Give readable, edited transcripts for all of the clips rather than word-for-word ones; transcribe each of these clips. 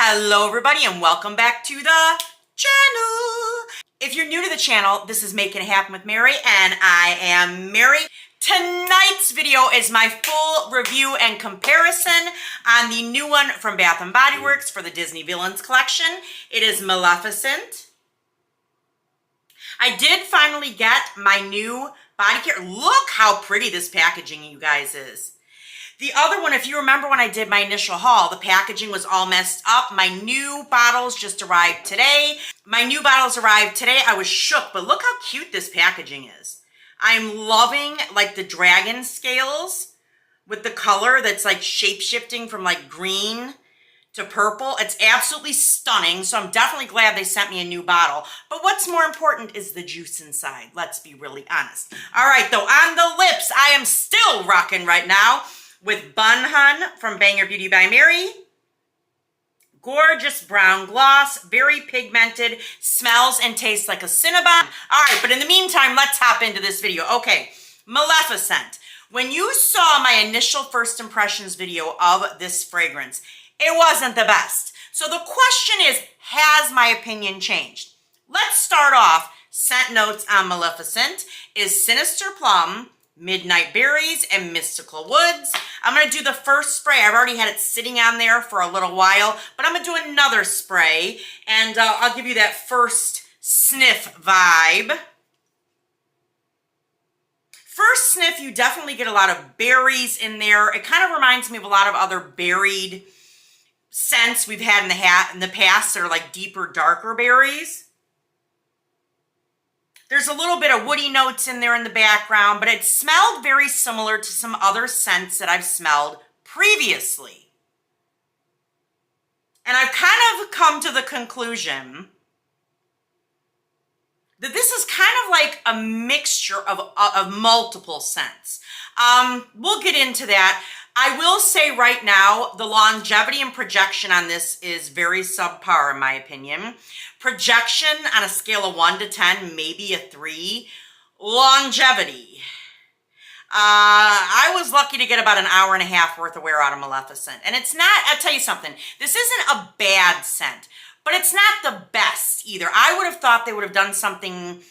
Hello everybody and welcome back to the channel. If you're new to the channel, this is Making It Happen with Mary and I am Mary. Tonight's video is my full review and comparison on the new one from Bath & Body Works for the Disney Villains collection. It is Maleficent. I did finally get my new body care. Look how pretty this packaging, you guys, is. The other one, if you remember when I did my initial haul, the packaging was all messed up. My new bottles just arrived today. I was shook, but look how cute this packaging is. I'm loving like the dragon scales with the color that's like shape-shifting from like green to purple. It's absolutely stunning, so I'm definitely glad they sent me a new bottle. But what's more important is the juice inside. Let's be really honest. All right, though, on the lips, I am still rocking right now with Bun Hun from Banger Beauty by Mary. Gorgeous brown gloss, very pigmented, smells and tastes like a Cinnabon. All right, but in the meantime, let's hop into this video. Okay, Maleficent. When you saw my initial first impressions video of this fragrance, it wasn't the best. So the question is, has my opinion changed? Let's start off. Scent notes on Maleficent is Sinister Plum, Midnight Berries, and Mystical Woods. I'm going to do the first spray. I've already had it sitting on there for a little while, but I'm going to do another spray, and I'll give you that first sniff vibe. First sniff, you definitely get a lot of berries in there. It kind of reminds me of a lot of other berried scents we've had in the past that are like deeper, darker berries. There's a little bit of woody notes in there in the background, but it smelled very similar to some other scents that I've smelled previously. And I've kind of come to the conclusion that this is kind of like a mixture of multiple scents. We'll get into that. I will say right now, the longevity and projection on this is very subpar in my opinion. Projection on a scale of 1 to 10, maybe a 3. Longevity. I was lucky to get about an hour and a half worth of wear out of Maleficent. And it's not, I'll tell you something, this isn't a bad scent, but it's not the best either. I would have thought they would have done something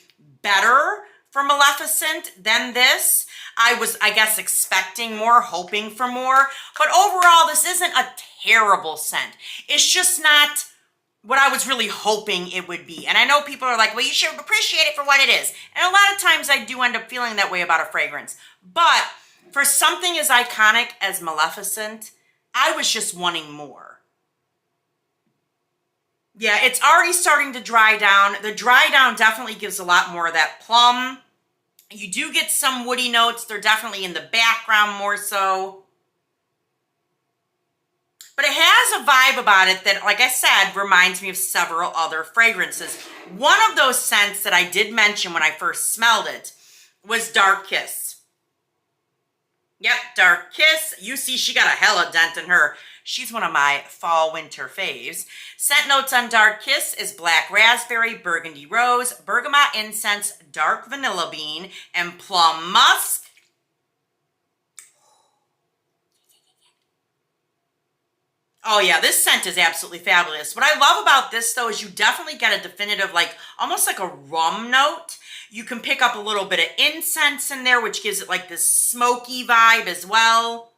better for Maleficent than this. I was, I guess, expecting more, hoping for more. But overall, this isn't a terrible scent. It's just not what I was really hoping it would be. And I know people are like, well, you should appreciate it for what it is. And a lot of times I do end up feeling that way about a fragrance. But for something as iconic as Maleficent, I was just wanting more. Yeah, it's already starting to dry down. The dry down definitely gives a lot more of that plum. You do get some woody notes. They're definitely in the background more so. But it has a vibe about it that, like I said, reminds me of several other fragrances. One of those scents that I did mention when I first smelled it was Dark Kiss. Yep, Dark Kiss. You see, she got a hella dent in her. She's one of my fall-winter faves. Scent notes on Dark Kiss is black raspberry, burgundy rose, bergamot incense, dark vanilla bean, and plum musk. Oh yeah, this scent is absolutely fabulous. What I love about this though is you definitely get a definitive, like almost like a rum note. You can pick up a little bit of incense in there, which gives it like this smoky vibe as well.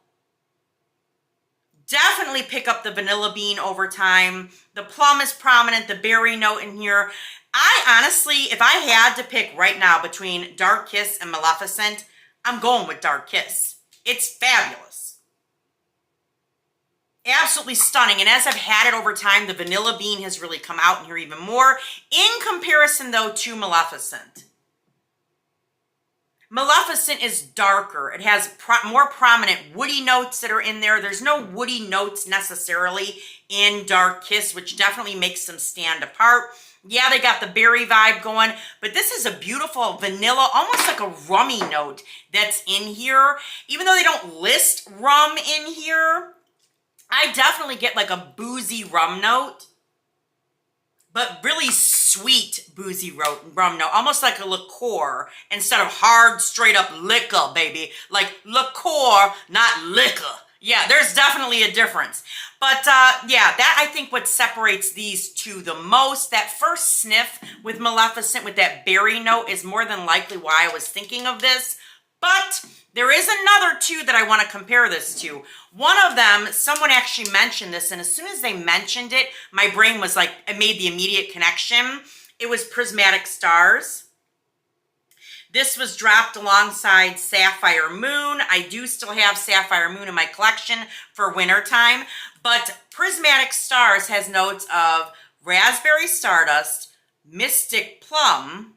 Definitely pick up the vanilla bean over time. The plum is prominent, the berry note in here. I honestly, if I had to pick right now between Dark Kiss and Maleficent, I'm going with Dark Kiss. It's fabulous. Absolutely stunning. And as I've had it over time, the vanilla bean has really come out in here even more. In comparison though to Maleficent. Maleficent is darker. It has more prominent woody notes that are in there. There's no woody notes necessarily in Dark Kiss, which definitely makes them stand apart. Yeah, they got the berry vibe going, but this is a beautiful vanilla, almost like a rummy note that's in here. Even though they don't list rum in here, I definitely get like a boozy rum note. But really sweet, boozy rum note, almost like a liqueur instead of hard, straight up liquor, baby. Like liqueur, not liquor. Yeah, there's definitely a difference. But yeah, that I think what separates these two the most, that first sniff with Maleficent with that berry note is more than likely why I was thinking of this. But there is another two that I want to compare this to. One of them, someone actually mentioned this, and as soon as they mentioned it, my brain was like, it made the immediate connection. It was Prismatic Stars. This was dropped alongside Sapphire Moon. I do still have Sapphire Moon in my collection for wintertime, but Prismatic Stars has notes of Raspberry Stardust, Mystic Plum,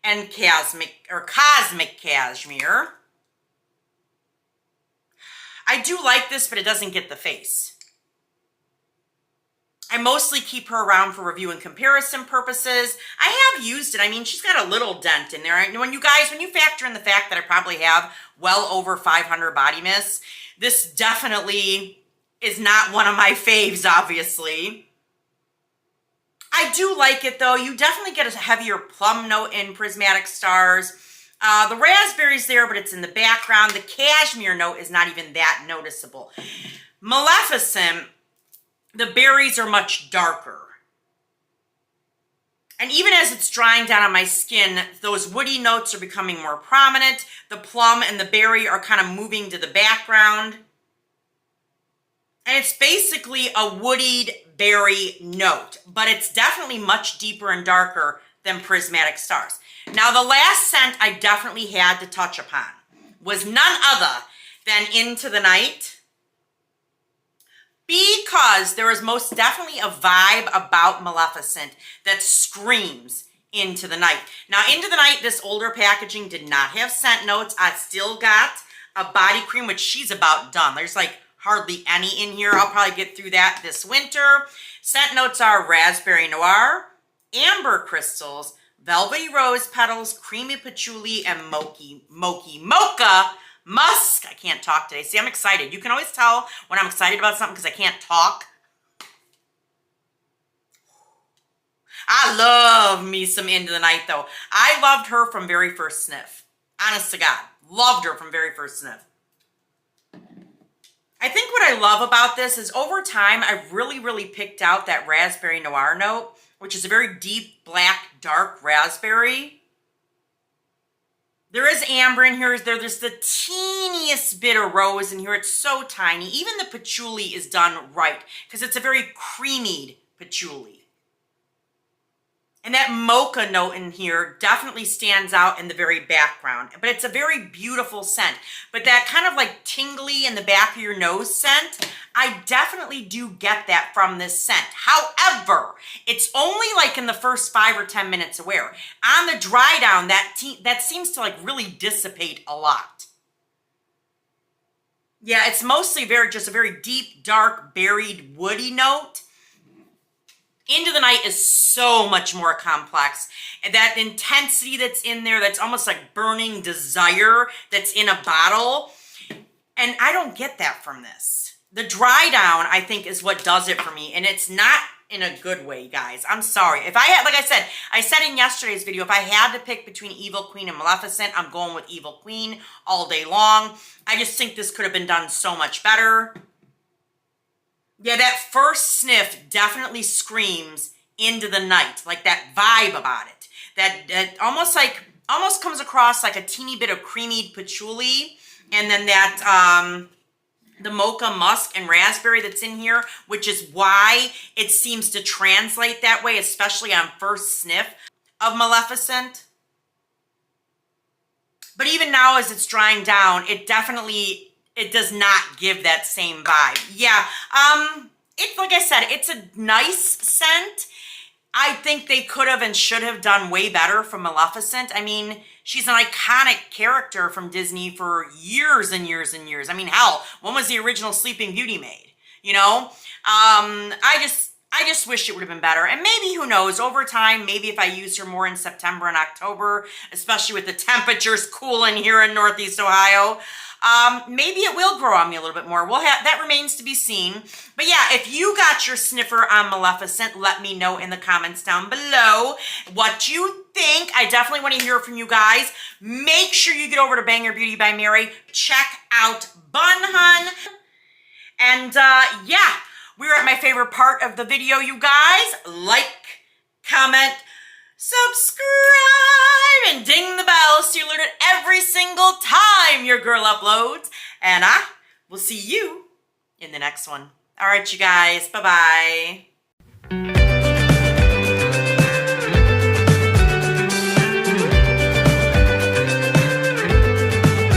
and Cosmic Cashmere. I do like this, but it doesn't get the face. I mostly keep her around for review and comparison purposes. I have used it. I mean, she's got a little dent in there. And when you factor in the fact that I probably have well over 500 body mists, this definitely is not one of my faves, obviously. I do like it, though. You definitely get a heavier plum note in Prismatic Stars. The raspberry's there, but it's in the background. The cashmere note is not even that noticeable. Maleficent, the berries are much darker. And even as it's drying down on my skin, those woody notes are becoming more prominent. The plum and the berry are kind of moving to the background. And it's basically a woodied berry note, but it's definitely much deeper and darker than Prismatic Stars. Now, the last scent I definitely had to touch upon was none other than Into the Night, because there is most definitely a vibe about Maleficent that screams Into the Night. Now, Into the Night, this older packaging did not have scent notes. I still got a body cream, which she's about done. There's like hardly any in here. I'll probably get through that this winter. Scent notes are Raspberry Noir, Amber Crystals, Velvety Rose Petals, Creamy Patchouli, and Mocha Musk. I can't talk today. See, I'm excited. You can always tell when I'm excited about something because I can't talk. I love me some Into the Night, though. I loved her from very first sniff. Honest to God. Loved her from very first sniff. I think what I love about this is over time, I've really picked out that Raspberry Noir note, which is a very deep, black, dark raspberry. There is amber in here. There's the teeniest bit of rose in here. It's so tiny. Even the patchouli is done right because it's a very creamied patchouli. And that mocha note in here definitely stands out in the very background. But it's a very beautiful scent. But that kind of like tingly in the back of your nose scent, I definitely do get that from this scent. However, it's only like in the first 5 or 10 minutes of wear. On the dry down, that seems to like really dissipate a lot. Yeah, it's mostly just a very deep, dark, berried, woody note. Into the Night is so much more complex. And that intensity that's in there, that's almost like burning desire that's in a bottle. And I don't get that from this. The dry down, I think, is what does it for me. And it's not in a good way, guys. I'm sorry. If I had, like I said in yesterday's video, if I had to pick between Evil Queen and Maleficent, I'm going with Evil Queen all day long. I just think this could have been done so much better. Yeah, that first sniff definitely screams Into the Night, like that vibe about it. That almost comes across like a teeny bit of creamy patchouli, and then that the mocha musk and raspberry that's in here, which is why it seems to translate that way, especially on first sniff of Maleficent. But even now as it's drying down, it does not give that same vibe. Yeah, like I said, it's a nice scent. I think they could have and should have done way better from Maleficent. I mean, she's an iconic character from Disney for years and years and years. I mean, hell, when was the original Sleeping Beauty made? You know? I just wish it would have been better. And maybe, who knows, over time, maybe if I use her more in September and October, especially with the temperatures cooling here in Northeast Ohio, maybe it will grow on me a little bit more. That remains to be seen. But yeah, if you got your sniffer on Maleficent, let me know in the comments down below what you think. I definitely want to hear from you guys. Make sure you get over to Banger Beauty by Mary. Check out Bun Hun. And yeah, we're at my favorite part of the video, you guys. Like, comment, subscribe, and ding the bell so you learn it every single time your girl uploads. And I will see you in the next one. All right, you guys. Bye-bye.